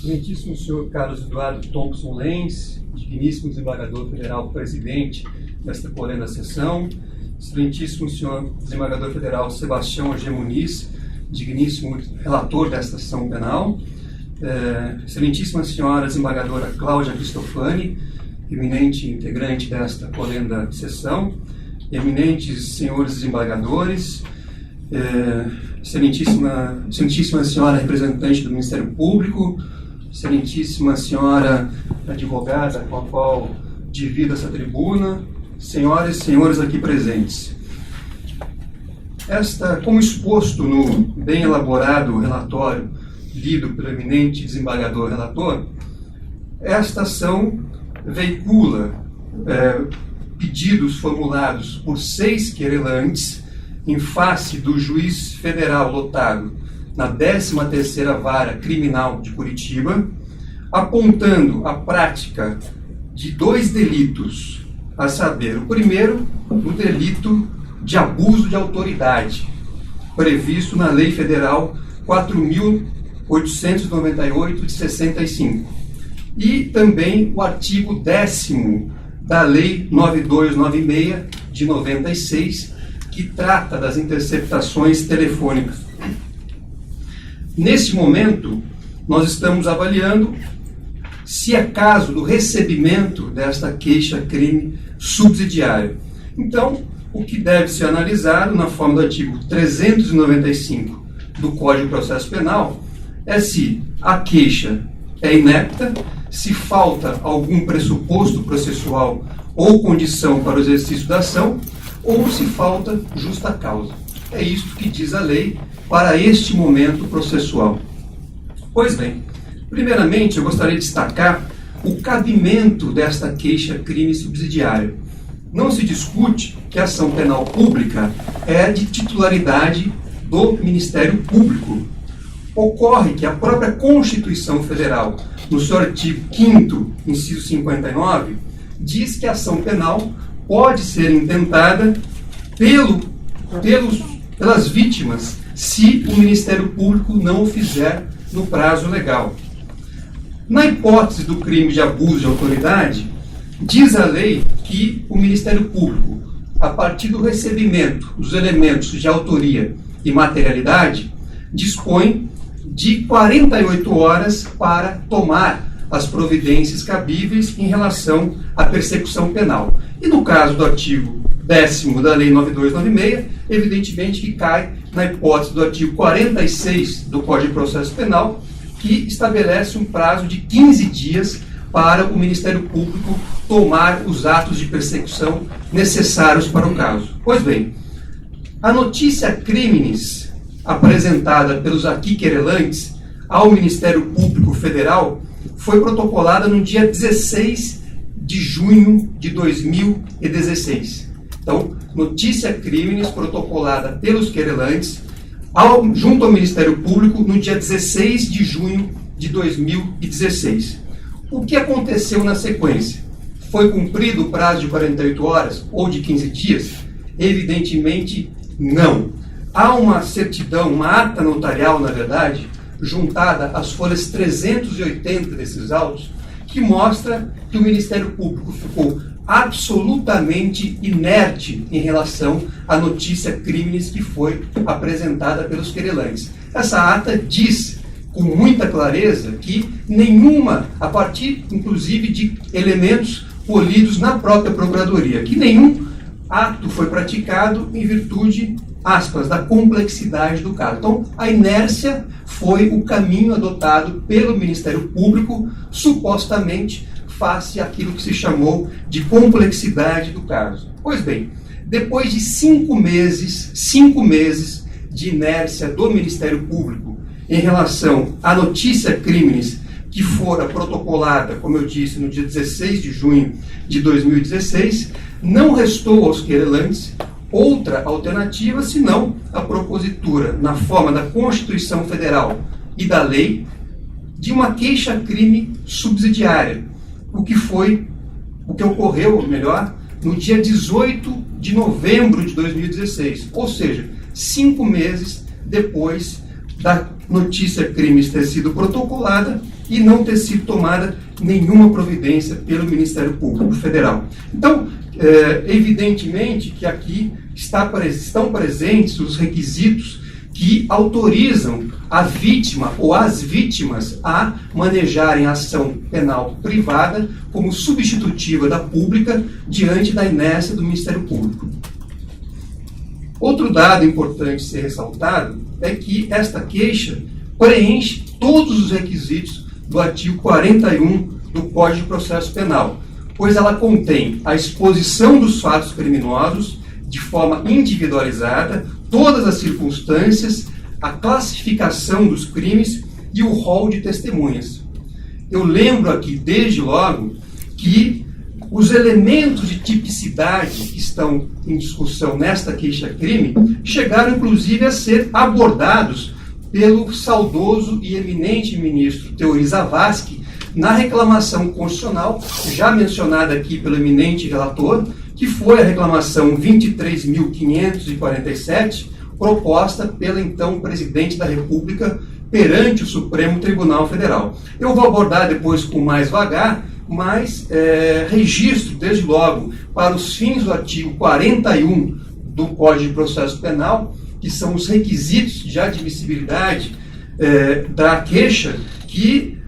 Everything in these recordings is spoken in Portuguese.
Excelentíssimo senhor Carlos Eduardo Thompson Lenz, digníssimo desembargador federal presidente desta polêmica sessão, excelentíssimo senhor desembargador federal Sebastião G. Muniz, digníssimo relator desta ação penal, excelentíssima senhora desembargadora Cláudia Cristofani, eminente integrante desta polêmica sessão, eminentes senhores desembargadores, excelentíssima senhora representante do Ministério Público, excelentíssima senhora advogada com a qual divido essa tribuna, senhoras e senhores aqui presentes. Como exposto no bem elaborado relatório lido pelo eminente desembargador relator, esta ação veicula pedidos formulados por 6 querelantes em face do juiz federal lotado na 13ª Vara Criminal de Curitiba, apontando a prática de 2 delitos, a saber, o primeiro, o delito de abuso de autoridade, previsto na Lei Federal 4.898 de 65, e também o artigo 10º da Lei 9296 de 96, que trata das interceptações telefônicas. Neste momento, nós estamos avaliando se é caso do recebimento desta queixa-crime subsidiária. Então, o que deve ser analisado na forma do artigo 395 do Código de Processo Penal é se a queixa é inepta, se falta algum pressuposto processual ou condição para o exercício da ação, ou se falta justa causa. É isso que diz a lei para este momento processual. Pois bem, primeiramente eu gostaria de destacar o cabimento desta queixa-crime subsidiária. Não se discute que a ação penal pública é de titularidade do Ministério Público. Ocorre que a própria Constituição Federal, no seu artigo 5º, inciso 59, diz que a ação penal pode ser intentada pelas vítimas se o Ministério Público não o fizer no prazo legal. Na hipótese do crime de abuso de autoridade, diz a lei que o Ministério Público, a partir do recebimento dos elementos de autoria e materialidade, dispõe de 48 horas para tomar as providências cabíveis em relação à persecução penal. E no caso do artigo 10º da Lei 9296, evidentemente que cai na hipótese do artigo 46 do Código de Processo Penal, que estabelece um prazo de 15 dias para o Ministério Público tomar os atos de persecução necessários para o caso. Pois bem, a notícia criminis apresentada pelos aqui querelantes ao Ministério Público Federal foi protocolada no dia 16 de junho de 2016. Então, notícia criminis protocolada pelos querelantes junto ao Ministério Público no dia 16 de junho de 2016. O que aconteceu na sequência? Foi cumprido o prazo de 48 horas ou de 15 dias? Evidentemente, não. Há uma certidão, uma ata notarial, na verdade, juntada às folhas 380 desses autos, que mostra que o Ministério Público ficou absolutamente inerte em relação à notícia criminis que foi apresentada pelos querelantes. Essa ata diz com muita clareza que nenhuma, a partir inclusive de elementos colhidos na própria Procuradoria, que nenhum ato foi praticado em virtude, aspas, da complexidade do caso. Então, a inércia foi o caminho adotado pelo Ministério Público, supostamente, face àquilo que se chamou de complexidade do caso. Pois bem, depois de 5 meses de inércia do Ministério Público em relação à notícia criminis que fora protocolada, como eu disse, no dia 16 de junho de 2016, não restou aos querelantes outra alternativa senão a propositura, na forma da Constituição Federal e da lei, de uma queixa-crime subsidiária, o que ocorreu, melhor, no dia 18 de novembro de 2016, ou seja, 5 meses depois da notícia crime ter sido protocolada e não ter sido tomada nenhuma providência pelo Ministério Público Federal. Então, evidentemente que aqui estão presentes os requisitos que autorizam a vítima ou as vítimas a manejarem a ação penal privada como substitutiva da pública diante da inércia do Ministério Público. Outro dado importante ser ressaltado é que esta queixa preenche todos os requisitos do artigo 41 do Código de Processo Penal, pois ela contém a exposição dos fatos criminosos de forma individualizada, todas as circunstâncias, a classificação dos crimes e o rol de testemunhas. Eu lembro aqui, desde logo, que os elementos de tipicidade que estão em discussão nesta queixa-crime chegaram, inclusive, a ser abordados pelo saudoso e eminente ministro Teori Zavascki na reclamação constitucional, já mencionada aqui pelo eminente relator, que foi a reclamação 23.547, proposta pelo então presidente da República perante o Supremo Tribunal Federal. Eu vou abordar depois com mais vagar, mas registro, desde logo, para os fins do artigo 41 do Código de Processo Penal, que são os requisitos de admissibilidade da queixa, que,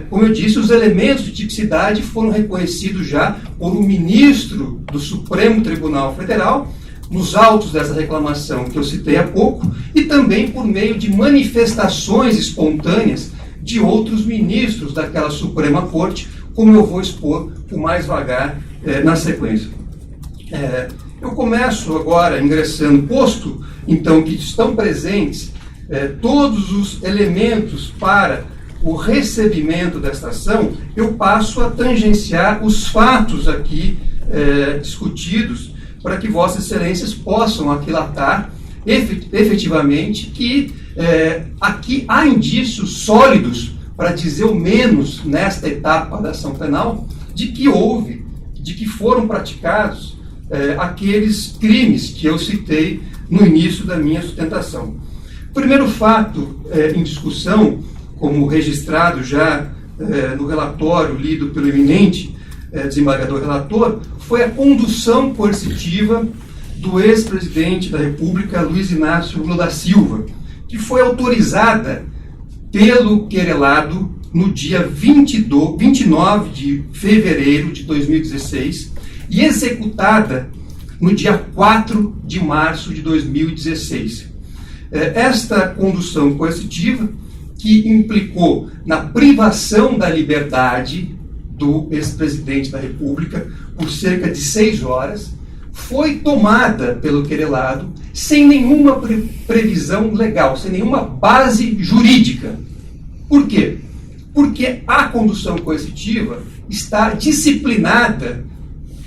como eu disse, os elementos de tipicidade foram reconhecidos já por um ministro do Supremo Tribunal Federal, nos autos dessa reclamação que eu citei há pouco, e também por meio de manifestações espontâneas de outros ministros daquela Suprema Corte, como eu vou expor com mais vagar na sequência. Eu começo agora ingressando, posto então que estão presentes todos os elementos para o recebimento desta ação, eu passo a tangenciar os fatos aqui discutidos, para que Vossas Excelências possam aquilatar efetivamente que aqui há indícios sólidos, para dizer o menos nesta etapa da ação penal, de que foram praticados aqueles crimes que eu citei no início da minha sustentação. O primeiro fato em discussão, como registrado já no relatório lido pelo eminente desembargador relator, foi a condução coercitiva do ex-presidente da República, Luiz Inácio Lula da Silva, que foi autorizada pelo querelado no dia 29 de fevereiro de 2016 e executada no dia 4 de março de 2016. Esta condução coercitiva, que implicou na privação da liberdade do ex-presidente da República por cerca de 6 horas, foi tomada pelo querelado sem nenhuma previsão legal, sem nenhuma base jurídica. Por quê? Porque a condução coercitiva está disciplinada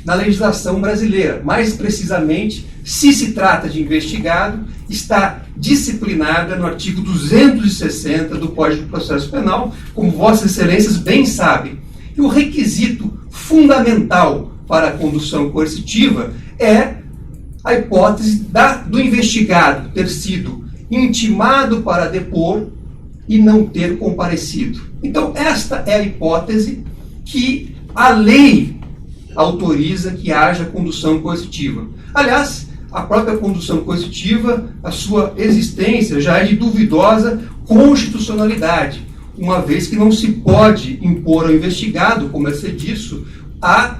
na legislação brasileira. Mais precisamente, se trata de investigado, está disciplinada no artigo 260 do Código de Processo Penal, como Vossas Excelências bem sabem. E o requisito fundamental para a condução coercitiva é a hipótese do investigado ter sido intimado para depor e não ter comparecido. Então, esta é a hipótese que a lei autoriza que haja condução coercitiva. Aliás, a própria condução coercitiva, a sua existência já é de duvidosa constitucionalidade, uma vez que não se pode impor ao investigado, como é ser disso, a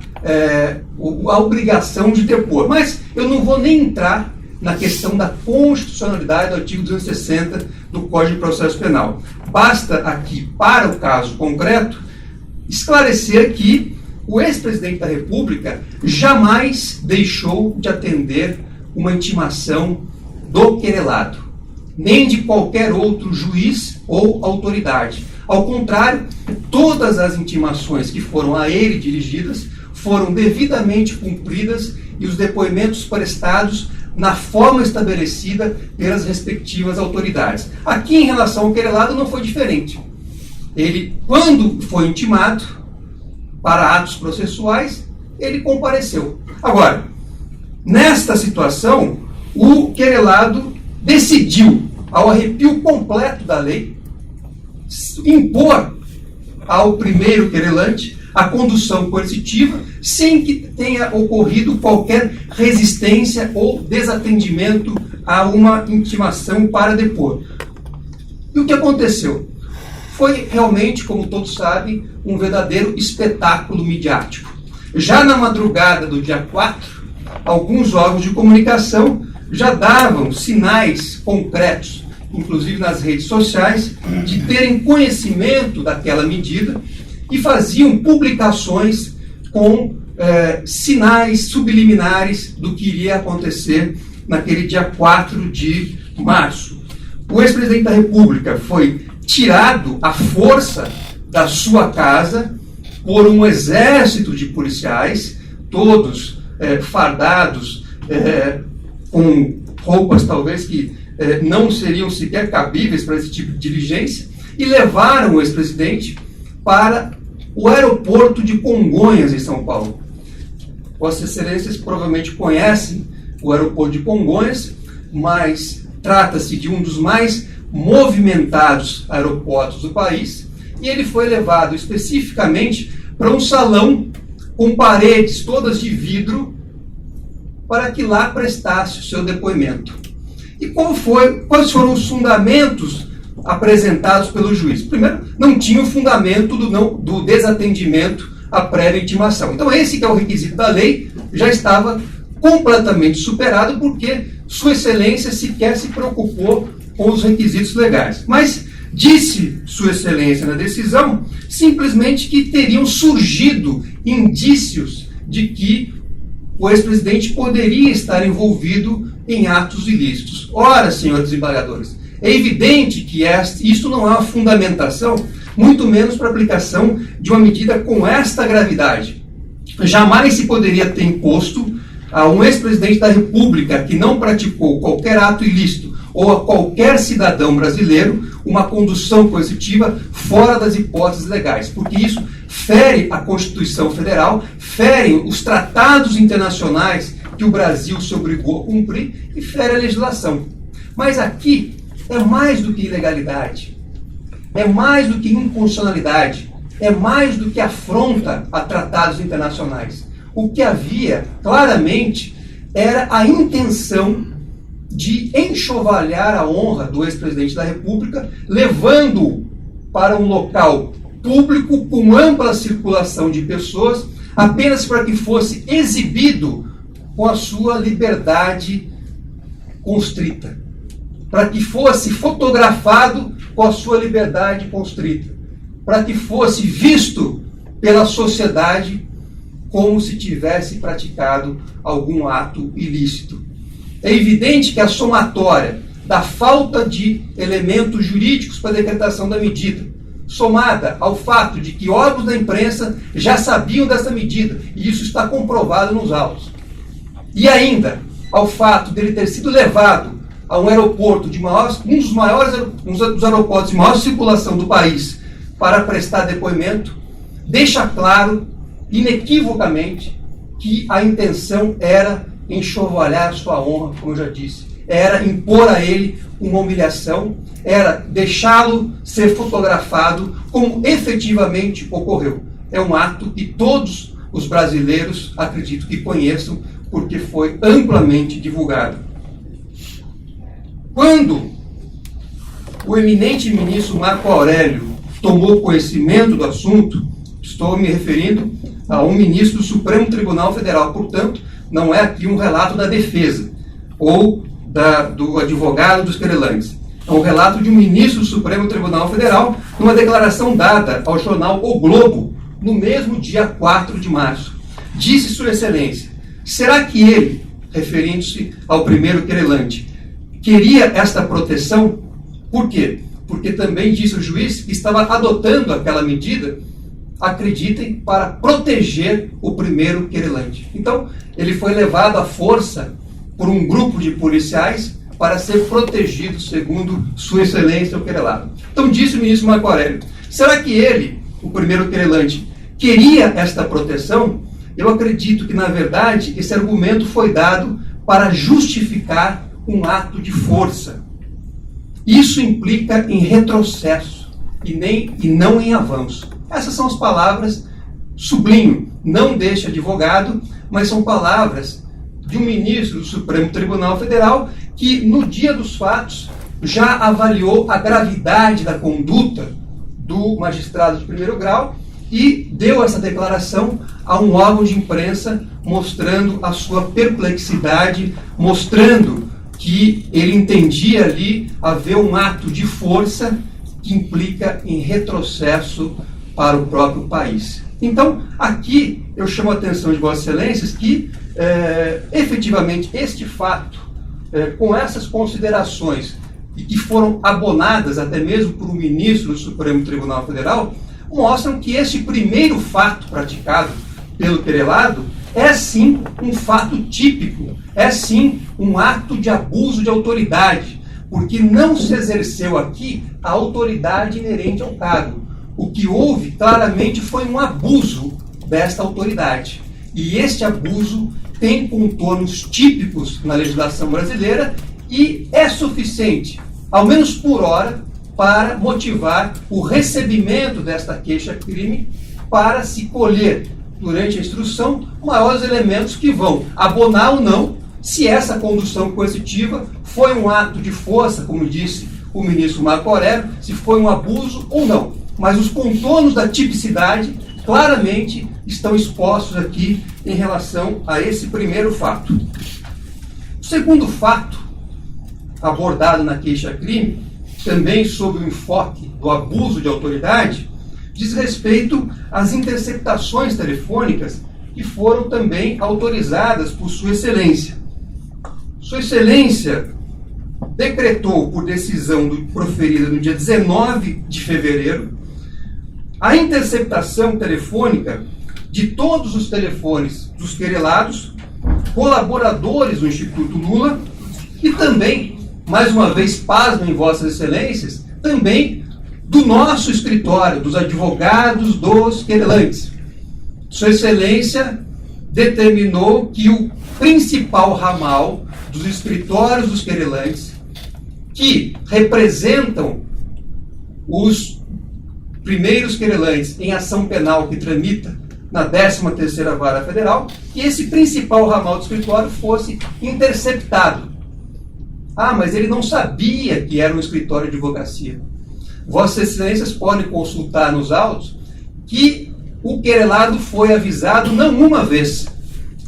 obrigação de depor. Mas eu não vou nem entrar na questão da constitucionalidade do artigo 260 do Código de Processo Penal. Basta aqui, para o caso concreto, esclarecer que o ex-presidente da República jamais deixou de atender uma intimação do querelado, nem de qualquer outro juiz ou autoridade. Ao contrário, todas as intimações que foram a ele dirigidas foram devidamente cumpridas e os depoimentos prestados na forma estabelecida pelas respectivas autoridades. Aqui, em relação ao querelado, não foi diferente. Ele, quando foi intimado para atos processuais, ele compareceu. Agora, nesta situação, o querelado decidiu ao arrepio completo da lei, impor ao primeiro querelante a condução coercitiva sem que tenha ocorrido qualquer resistência ou desatendimento a uma intimação para depor. E o que aconteceu? Foi realmente, como todos sabem, um verdadeiro espetáculo midiático. Já na madrugada do dia 4, alguns órgãos de comunicação já davam sinais concretos, inclusive nas redes sociais, de terem conhecimento daquela medida e faziam publicações com sinais subliminares do que iria acontecer naquele dia 4 de março. O ex-presidente da República foi tirado à força da sua casa por um exército de policiais, todos fardados, com roupas talvez que não seriam sequer cabíveis para esse tipo de diligência, e levaram o ex-presidente para o aeroporto de Congonhas, em São Paulo. Vossas Excelências provavelmente conhecem o aeroporto de Congonhas, mas trata-se de um dos mais movimentados aeroportos do país, e ele foi levado especificamente para um salão com paredes todas de vidro para que lá prestasse o seu depoimento. E quais foram os fundamentos apresentados pelo juiz? Primeiro, não tinha o fundamento do desatendimento à prévia intimação. Então, esse que é o requisito da lei já estava completamente superado, porque Sua Excelência sequer se preocupou com os requisitos legais. Mas disse Sua Excelência na decisão simplesmente que teriam surgido indícios de que o ex-presidente poderia estar envolvido em atos ilícitos. Ora, senhores desembargadores, é evidente que isso não é uma fundamentação, muito menos para aplicação de uma medida com esta gravidade. Jamais se poderia ter imposto a um ex-presidente da República que não praticou qualquer ato ilícito ou a qualquer cidadão brasileiro uma condução coercitiva fora das hipóteses legais, porque isso fere a Constituição Federal, fere os tratados internacionais que o Brasil se obrigou a cumprir e fere a legislação. Mas aqui é mais do que ilegalidade, é mais do que inconstitucionalidade, é mais do que afronta a tratados internacionais. O que havia, claramente, era a intenção de enxovalhar a honra do ex-presidente da República, levando-o para um local público com ampla circulação de pessoas, apenas para que fosse exibido com a sua liberdade constrita, para que fosse fotografado com a sua liberdade constrita, para que fosse visto pela sociedade como se tivesse praticado algum ato ilícito. É evidente que a somatória da falta de elementos jurídicos para a decretação da medida, somada ao fato de que órgãos da imprensa já sabiam dessa medida, e isso está comprovado nos autos, e ainda ao fato dele ter sido levado a um aeroporto um dos aeroportos de maior circulação do país para prestar depoimento, deixa claro, inequivocamente, que a intenção era enxovalhar sua honra, como eu já disse, era impor a ele uma humilhação, era deixá-lo ser fotografado como efetivamente ocorreu. É um ato que todos os brasileiros acredito que conheçam, porque foi amplamente divulgado. Quando o eminente ministro Marco Aurélio tomou conhecimento do assunto, estou me referindo a um ministro do Supremo Tribunal Federal, portanto, não é aqui um relato da defesa ou do advogado dos querelantes. É um relato de um ministro do Supremo Tribunal Federal numa declaração dada ao jornal O Globo no mesmo dia 4 de março. Disse Sua Excelência, será que ele, referindo-se ao primeiro querelante, queria esta proteção? Por quê? Porque também disse o juiz que estava adotando aquela medida, acreditem, para proteger o primeiro querelante. Então, ele foi levado à força por um grupo de policiais para ser protegido, segundo Sua Excelência, o querelado. Então, disse o ministro Marco Aurélio, será que ele, o primeiro querelante, queria esta proteção? Eu acredito que, na verdade, esse argumento foi dado para justificar um ato de força. Isso implica em retrocesso e não em avanço. Essas são as palavras, sublinho, não deste advogado, mas são palavras de um ministro do Supremo Tribunal Federal que, no dia dos fatos, já avaliou a gravidade da conduta do magistrado de primeiro grau e deu essa declaração a um órgão de imprensa, mostrando a sua perplexidade, mostrando que ele entendia ali haver um ato de força que implica em retrocesso para o próprio país. Então, aqui eu chamo a atenção de Vossas Excelências que, efetivamente, este fato, com essas considerações, e que foram abonadas até mesmo por um ministro do Supremo Tribunal Federal, mostram que esse primeiro fato praticado pelo querelado é sim um fato típico, é sim um ato de abuso de autoridade, porque não se exerceu aqui a autoridade inerente ao cargo. O que houve claramente foi um abuso desta autoridade. E este abuso tem contornos típicos na legislação brasileira e é suficiente, ao menos por hora, para motivar o recebimento desta queixa-crime para se colher, durante a instrução, maiores elementos que vão abonar ou não se essa condução coercitiva foi um ato de força, como disse o ministro Marco Aurélio, se foi um abuso ou não. Mas os contornos da tipicidade claramente estão expostos aqui em relação a esse primeiro fato. O segundo fato abordado na queixa-crime, também sob o enfoque do abuso de autoridade, diz respeito às interceptações telefônicas que foram também autorizadas por Sua Excelência. Sua Excelência decretou, por decisão proferida no dia 19 de fevereiro, a interceptação telefônica de todos os telefones dos querelados, colaboradores do Instituto Lula e também, mais uma vez, pasmem Vossas Excelências, também do nosso escritório, dos advogados dos querelantes. Sua Excelência determinou que o principal ramal dos escritórios dos querelantes, que representam os primeiros querelantes em ação penal que tramita na 13ª Vara Federal, que esse principal ramal do escritório fosse interceptado. Ah, mas ele não sabia que era um escritório de advocacia. Vossas Excelências podem consultar nos autos que o querelado foi avisado não uma vez,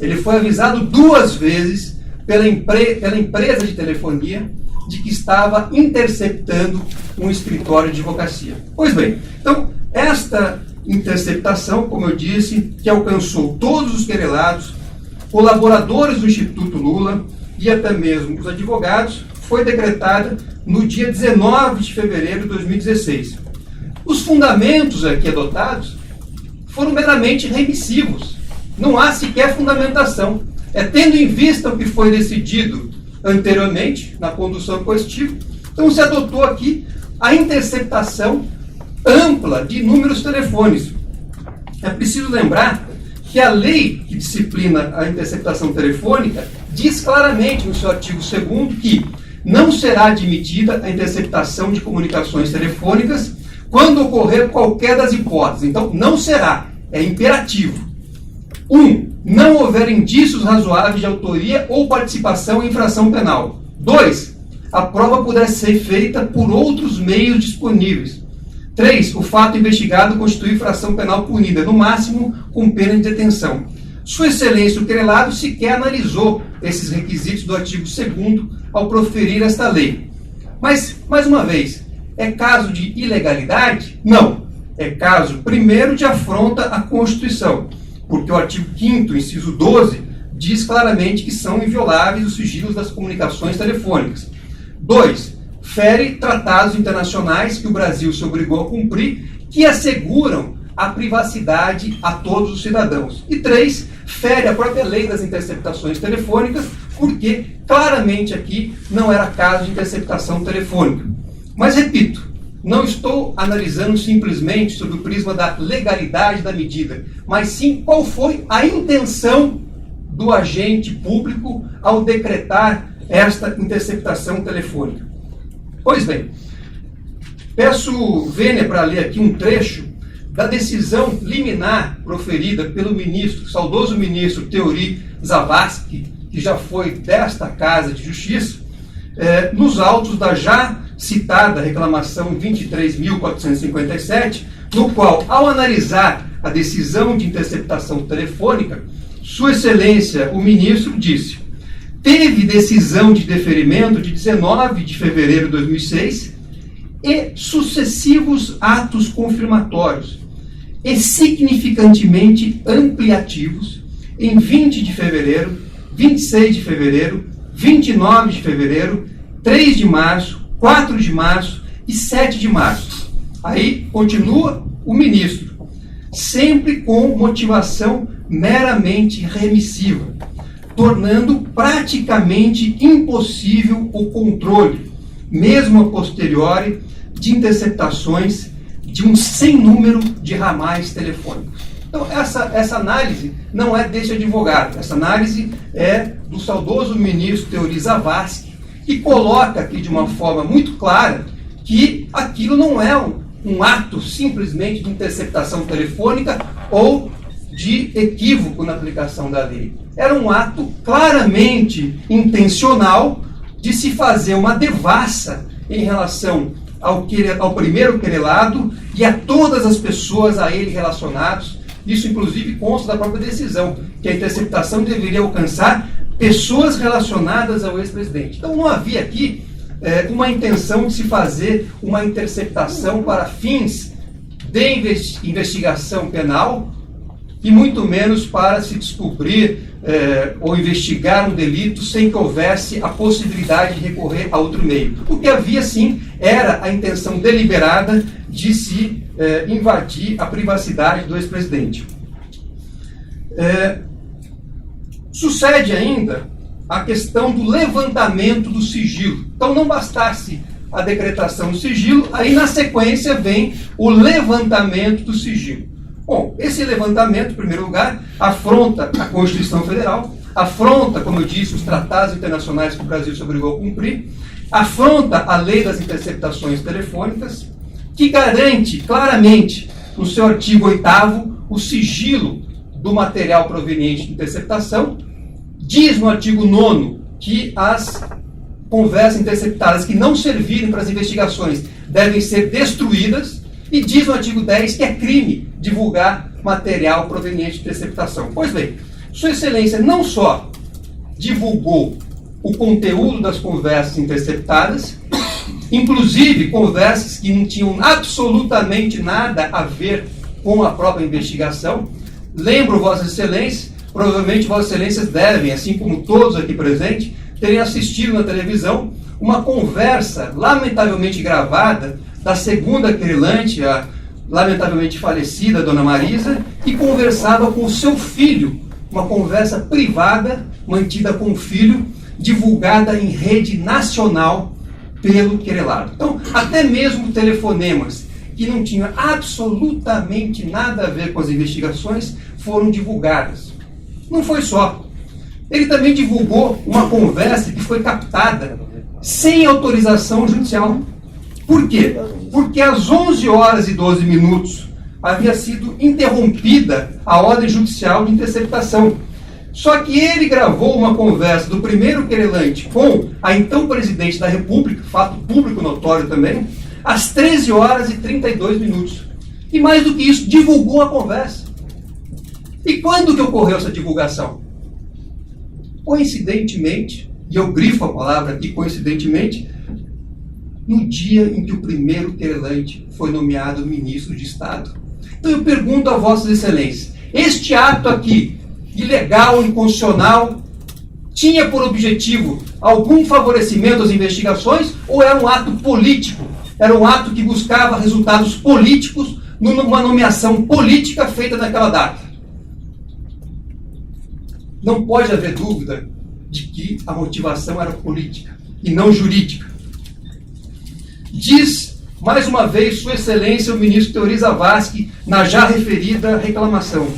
ele foi avisado 2 vezes pela empresa de telefonia de que estava interceptando um escritório de advocacia. Pois bem, então, esta interceptação, como eu disse, que alcançou todos os querelados, colaboradores do Instituto Lula e até mesmo os advogados, foi decretada no dia 19 de fevereiro de 2016. Os fundamentos aqui adotados foram meramente remissivos. Não há sequer fundamentação. Tendo em vista o que foi decidido anteriormente na condução coercitiva, então se adotou aqui a interceptação ampla de inúmeros telefones. É preciso lembrar que a lei que disciplina a interceptação telefônica diz claramente no seu artigo 2º que não será admitida a interceptação de comunicações telefônicas quando ocorrer qualquer das hipóteses. Então, não será, é imperativo. 1. Não houver indícios razoáveis de autoria ou participação em infração penal. 2. A prova puder ser feita por outros meios disponíveis. 3. O fato investigado constitui infração penal punida, no máximo com pena de detenção. Sua Excelência, o querelado, sequer analisou esses requisitos do artigo 2º ao proferir esta lei. Mas, mais uma vez, é caso de ilegalidade? Não. É caso, primeiro, de afronta à Constituição, porque o artigo 5º, inciso 12, diz claramente que são invioláveis os sigilos das comunicações telefônicas. 2. Fere tratados internacionais que o Brasil se obrigou a cumprir, que asseguram a privacidade a todos os cidadãos. E 3, fere a própria lei das interceptações telefônicas, porque claramente aqui não era caso de interceptação telefônica. Mas, repito, não estou analisando simplesmente sob o prisma da legalidade da medida, mas sim qual foi a intenção do agente público ao decretar esta interceptação telefônica. Pois bem, peço Vênia para ler aqui um trecho da decisão liminar proferida pelo ministro, saudoso ministro Teori Zavascki, que já foi desta Casa de Justiça, nos autos da já citada reclamação 23.457, no qual, ao analisar a decisão de interceptação telefônica, Sua Excelência, o ministro, disse: teve decisão de deferimento de 19 de fevereiro de 2006 e sucessivos atos confirmatórios e significantemente ampliativos em 20 de fevereiro, 26 de fevereiro, 29 de fevereiro, 3 de março, 4 de março e 7 de março. Aí continua o ministro, sempre com motivação meramente remissiva, tornando praticamente impossível o controle, mesmo a posteriori, de interceptações de um sem número de ramais telefônicos. Então, essa análise não é deste advogado, essa análise é do saudoso ministro Teori Zavascki, que coloca aqui de uma forma muito clara que aquilo não é um ato simplesmente de interceptação telefônica ou de equívoco na aplicação da lei. Era um ato claramente intencional de se fazer uma devassa em relação ao primeiro querelado e a todas as pessoas a ele relacionadas. Isso, inclusive, consta da própria decisão, que a interceptação deveria alcançar pessoas relacionadas ao ex-presidente. Então, não havia aqui uma intenção de se fazer uma interceptação para fins de investigação penal e muito menos para se descobrir ou investigar um delito sem que houvesse a possibilidade de recorrer a outro meio. O que havia, sim, era a intenção deliberada de se invadir a privacidade do ex-presidente. Sucede ainda a questão do levantamento do sigilo. Então, não bastasse a decretação do sigilo, aí na sequência vem o levantamento do sigilo. Bom, esse levantamento, em primeiro lugar, afronta a Constituição Federal, afronta, como eu disse, os tratados internacionais que o Brasil se obrigou a cumprir, afronta a lei das interceptações telefônicas, que garante claramente, no seu artigo 8º, o sigilo do material proveniente de interceptação, diz no artigo 9º que as conversas interceptadas que não servirem para as investigações devem ser destruídas, e diz no artigo 10 que é crime divulgar material proveniente de interceptação. Pois bem, Sua Excelência não só divulgou o conteúdo das conversas interceptadas, inclusive conversas que não tinham absolutamente nada a ver com a própria investigação. Lembro, Vossa Excelência, provavelmente Vossas Excelências devem, assim como todos aqui presentes, terem assistido na televisão uma conversa lamentavelmente gravada da segunda querelante, a lamentavelmente falecida Dona Marisa, que conversava com o seu filho, uma conversa privada, mantida com o filho, divulgada em rede nacional pelo querelado. Então, até mesmo telefonemas que não tinham absolutamente nada a ver com as investigações foram divulgadas. Não foi só. Ele também divulgou uma conversa que foi captada sem autorização judicial. Por quê? Porque às 11 horas e 12 minutos havia sido interrompida a ordem judicial de interceptação. Só que ele gravou uma conversa do primeiro querelante com a então presidente da República, fato público notório também, às 13 horas e 32 minutos. E mais do que isso, divulgou a conversa. E quando que ocorreu essa divulgação? Coincidentemente, e eu grifo a palavra aqui, coincidentemente, no dia em que o primeiro querelante foi nomeado ministro de Estado. Então eu pergunto a Vossas Excelências, este ato aqui, ilegal, inconstitucional, tinha por objetivo algum favorecimento às investigações ou era um ato político? Era um ato que buscava resultados políticos numa nomeação política feita naquela data? Não pode haver dúvida de que a motivação era política e não jurídica. Diz, mais uma vez, Sua Excelência, o ministro Teori Zavascki, na já referida reclamação.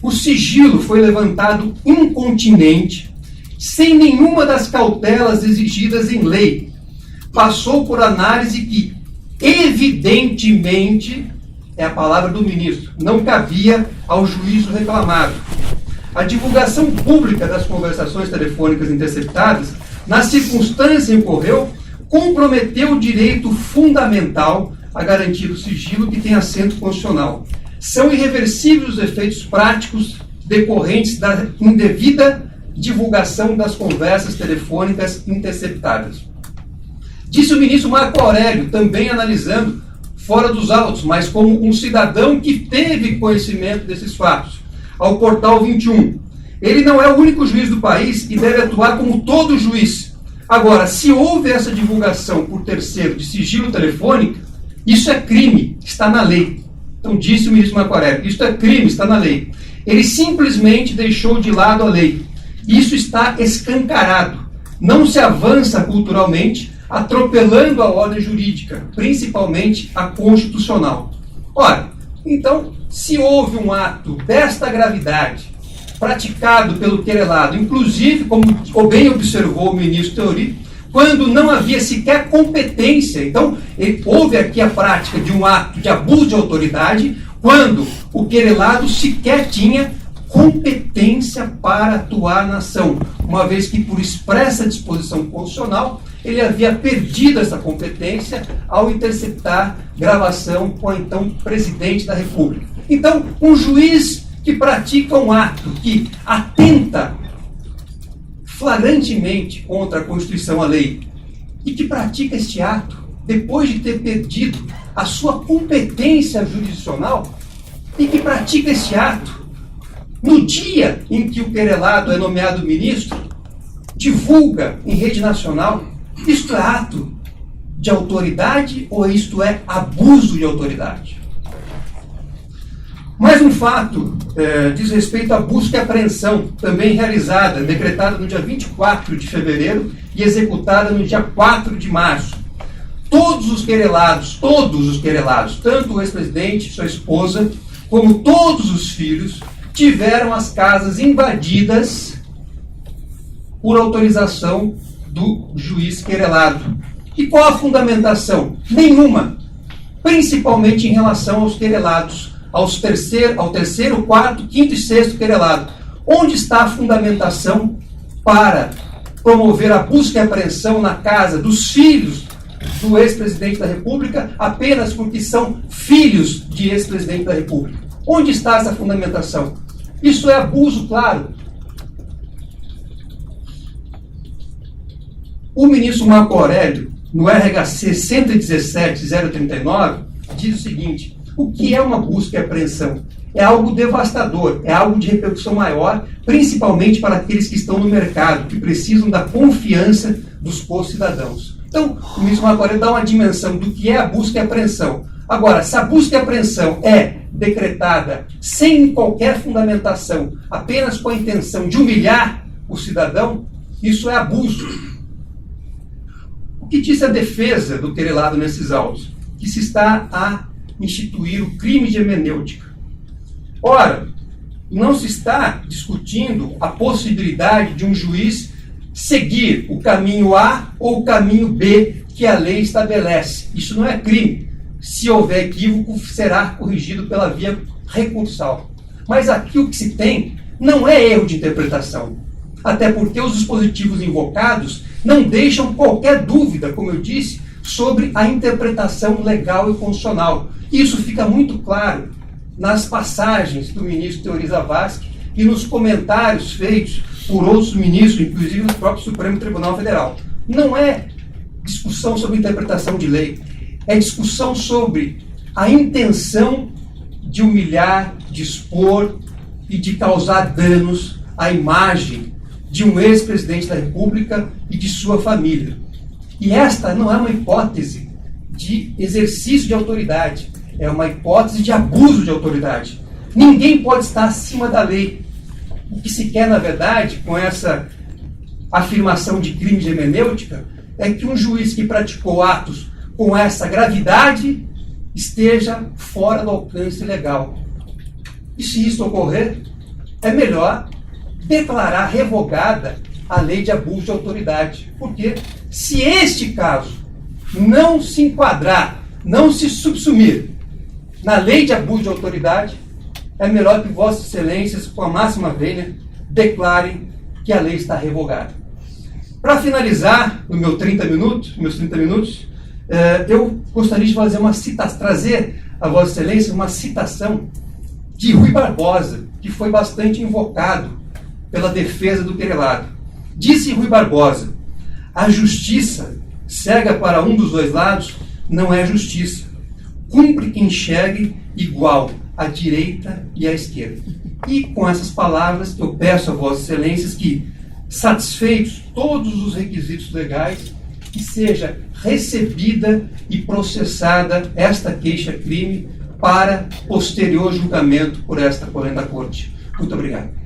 O sigilo foi levantado incontinenti, sem nenhuma das cautelas exigidas em lei, passou por análise que, evidentemente, é a palavra do ministro, não cabia ao juízo reclamado. A divulgação pública das conversações telefônicas interceptadas, na circunstância em que ocorreu, comprometeu o direito fundamental a garantir o sigilo que tem assento constitucional. São irreversíveis os efeitos práticos decorrentes da indevida divulgação das conversas telefônicas interceptadas. Disse o ministro Marco Aurélio, também analisando fora dos autos, mas como um cidadão que teve conhecimento desses fatos, ao Portal 21. Ele não é o único juiz do país e deve atuar como todo juiz. Agora, se houve essa divulgação por terceiro de sigilo telefônico, isso é crime, está na lei. Então disse o ministro Marco Aurélio, isso é crime, está na lei. Ele simplesmente deixou de lado a lei. Isso está escancarado. Não se avança culturalmente, atropelando a ordem jurídica, principalmente a constitucional. Ora, então, se houve um ato desta gravidade, praticado pelo querelado, inclusive, como bem observou o ministro Teori, quando não havia sequer competência, então, houve aqui a prática de um ato de abuso de autoridade, quando o querelado sequer tinha competência para atuar na ação, uma vez que, por expressa disposição constitucional, ele havia perdido essa competência ao interceptar gravação com o então presidente da República. Então, um juiz que pratica um ato que atenta flagrantemente contra a Constituição, a lei, e que pratica este ato depois de ter perdido a sua competência jurisdicional, e que pratica este ato no dia em que o querelado é nomeado ministro, divulga em rede nacional, isto é ato de autoridade ou isto é abuso de autoridade? Mais um fato diz respeito à busca e apreensão, também realizada, decretada no dia 24 de fevereiro e executada no dia 4 de março. Todos os querelados, tanto o ex-presidente, sua esposa, como todos os filhos, tiveram as casas invadidas por autorização do juiz querelado. E qual a fundamentação? Nenhuma. Principalmente em relação aos querelados, ao terceiro, quarto, quinto e sexto querelado. Onde está a fundamentação para promover a busca e apreensão na casa dos filhos do ex-presidente da República apenas porque são filhos de ex-presidente da República? Onde está essa fundamentação? Isso é abuso, claro. O ministro Marco Aurélio, no RHC 117.039, diz o seguinte: o que é uma busca e apreensão? É algo devastador, é algo de repercussão maior, principalmente para aqueles que estão no mercado, que precisam da confiança dos cidadãos. Então, o ministro Marco Aurélio dá uma dimensão do que é a busca e apreensão. Agora, se a busca e apreensão é decretada sem qualquer fundamentação, apenas com a intenção de humilhar o cidadão, isso é abuso. O que diz a defesa do querelado nesses autos? Que se está a instituir o crime de hermenêutica. Ora, não se está discutindo a possibilidade de um juiz seguir o caminho A ou o caminho B que a lei estabelece. Isso não é crime. Se houver equívoco, será corrigido pela via recursal. Mas aqui o que se tem não é erro de interpretação. Até porque os dispositivos invocados não deixam qualquer dúvida, como eu disse, sobre a interpretação legal e constitucional. Isso fica muito claro nas passagens do ministro Teori Zavascki e nos comentários feitos por outros ministros, inclusive no próprio Supremo Tribunal Federal. Não é discussão sobre interpretação de lei, é discussão sobre a intenção de humilhar, de expor e de causar danos à imagem de um ex-presidente da República e de sua família. E esta não é uma hipótese de exercício de autoridade, é uma hipótese de abuso de autoridade. Ninguém pode estar acima da lei. O que se quer, na verdade, com essa afirmação de crime de hermenêutica, é que um juiz que praticou atos com essa gravidade esteja fora do alcance legal. E se isso ocorrer, é melhor declarar revogada a lei de abuso de autoridade. Porque se este caso não se enquadrar, não se subsumir na lei de abuso de autoridade, é melhor que Vossas Excelências, com a máxima vênia, declarem que a lei está revogada. Para finalizar meus 30 minutos, eu gostaria de fazer trazer a Vossa Excelência uma citação de Rui Barbosa, que foi bastante invocado pela defesa do querelado. Disse Rui Barbosa: a justiça cega para um dos dois lados não é justiça. Cumpre que enxergue igual à direita e à esquerda. E com essas palavras eu peço a Vossas Excelências que, satisfeitos todos os requisitos legais, que seja recebida e processada esta queixa-crime para posterior julgamento por esta corrente da Corte. Muito obrigado.